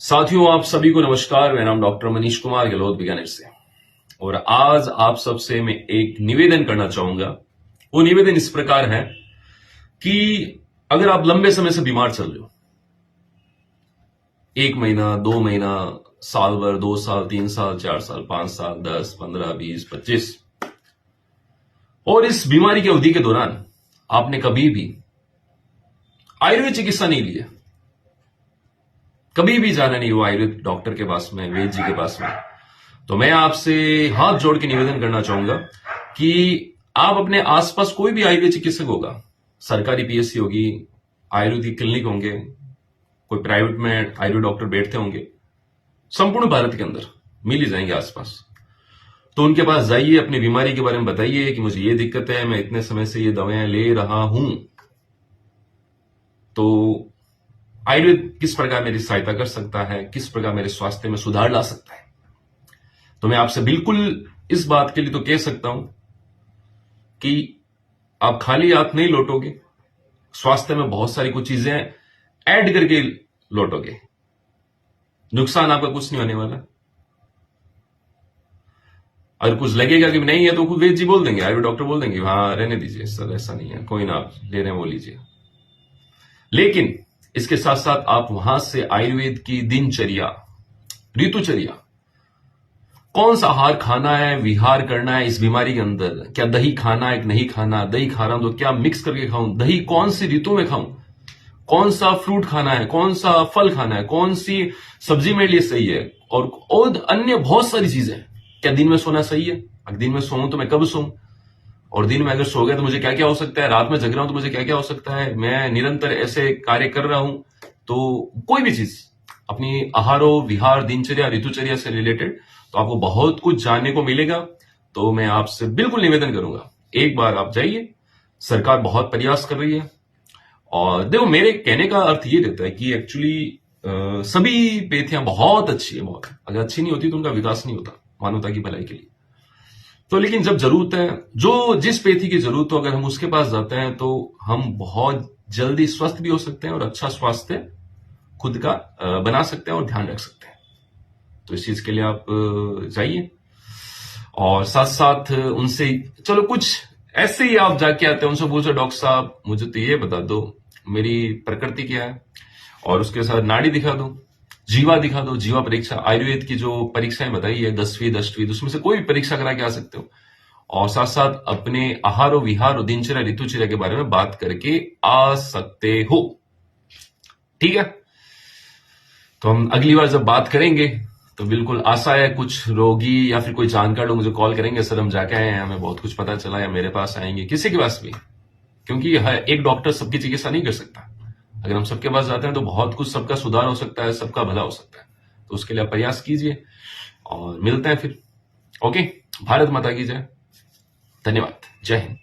साथियों, आप सभी को नमस्कार। मेरा नाम डॉक्टर मनीष कुमार गहलोत बीकानेर से। और आज आप सबसे मैं एक निवेदन करना चाहूंगा। वो निवेदन इस प्रकार है कि अगर आप लंबे समय से बीमार चल रहे हो, 1 महीना, 2 महीना, साल भर, 2 साल, 3 साल, 4 साल, 5 साल, 10, 15, 20, 25, और इस बीमारी की अवधि के दौरान आपने कभी भी आयुर्वेद चिकित्सा नहीं ली है, कभी भी जाना नहीं हुआ आयुर्वेद डॉक्टर के पास में, वैद्य जी के पास में, तो मैं आपसे हाथ जोड़ के निवेदन करना चाहूंगा कि आप अपने आसपास कोई भी आयुर्वेद चिकित्सक होगा, सरकारी पीएससी होगी, आयुर्वेदिक क्लिनिक होंगे, कोई प्राइवेट में आयुर्वेद डॉक्टर बैठते होंगे, संपूर्ण भारत के अंदर मिल ही जाएंगे आसपास। तो उनके पास जाइए, अपनी बीमारी के बारे में बताइए कि मुझे ये दिक्कत है, मैं इतने समय से ये दवाएं ले रहा हूं, तो आयुर्वेद किस प्रकार मेरी सहायता कर सकता है, किस प्रकार मेरे स्वास्थ्य में सुधार ला सकता है। तो मैं आपसे बिल्कुल इस बात के लिए तो कह सकता हूं कि आप खाली हाथ नहीं लौटोगे, स्वास्थ्य में बहुत सारी कुछ चीजें ऐड करके लौटोगे, नुकसान आपका कुछ नहीं होने वाला। अगर कुछ लगेगा कि नहीं है तो खुद वैद्य जी बोल देंगे, आयुर्वेद डॉक्टर बोल देंगे हाँ रहने दीजिए सर, ऐसा नहीं है, कोई ना, आप ले रहे हैं वो लीजिए। लेकिन इसके साथ साथ आप वहां से आयुर्वेद की दिनचर्या, ऋतुचर्या, कौन सा आहार खाना है, विहार करना है इस बीमारी के अंदर, क्या दही खाना है कि नहीं खाना, दही खा रहा हूं तो क्या मिक्स करके खाऊं, दही कौन सी ऋतु में खाऊं, कौन सा फ्रूट खाना है, कौन सा फल खाना है, कौन सी सब्जी मेरे लिए सही है, और अन्य बहुत सारी चीजें। क्या दिन में सोना सही है, अगर दिन में सोऊं तो मैं कब सोऊं, और दिन में अगर सो गया तो मुझे क्या क्या हो सकता है, रात में जग रहा हूं तो मुझे क्या क्या हो सकता है, मैं निरंतर ऐसे कार्य कर रहा हूं, तो कोई भी चीज अपनी आहारो विहार दिनचर्या ऋतुचर्या से रिलेटेड तो आपको बहुत कुछ जानने को मिलेगा। तो मैं आपसे बिल्कुल निवेदन करूंगा, एक बार आप जाइए, सरकार बहुत प्रयास कर रही है। और देखो, मेरे कहने का अर्थ ये रहता है कि एक्चुअली सभी पेथियां बहुत अच्छी है, बहुत, अगर अच्छी नहीं होती तो उनका विकास नहीं होता मानवता की भलाई के लिए। तो लेकिन जब जरूरत है, जो जिस पेथी की जरूरत हो, अगर हम उसके पास जाते हैं तो हम बहुत जल्दी स्वस्थ भी हो सकते हैं और अच्छा स्वास्थ्य खुद का बना सकते हैं और ध्यान रख सकते हैं। तो इस चीज के लिए आप जाइए, और साथ साथ उनसे चलो कुछ ऐसे ही आप जाके आते हैं, उनसे पूछो डॉक्टर साहब मुझे तो ये बता दो मेरी प्रकृति क्या है, और उसके साथ नाड़ी दिखा दो, जीवा दिखा दो, जीवा परीक्षा, आयुर्वेद की जो परीक्षाएं बताई है 10वीं 10वीं, उसमें से कोई भी परीक्षा करा के आ सकते हो, और साथ साथ अपने आहार और विहार और दिनचर्या ऋतुचर्या के बारे में बात करके आ सकते हो। ठीक है, तो हम अगली बार जब बात करेंगे तो बिल्कुल आशा है कुछ रोगी या फिर कोई जानकार लोग मुझे कॉल करेंगे, सर हम जाके आए हैं, हमें बहुत कुछ पता चला, या मेरे पास आएंगे, किसी के पास भी, क्योंकि एक डॉक्टर सबकी चिकित्सा नहीं कर सकता। अगर हम सबके पास जाते हैं तो बहुत कुछ, सबका सुधार हो सकता है, सबका भला हो सकता है। तो उसके लिए आप प्रयास कीजिए और मिलते हैं फिर। ओके, भारत माता की जय, धन्यवाद, जय हिंद।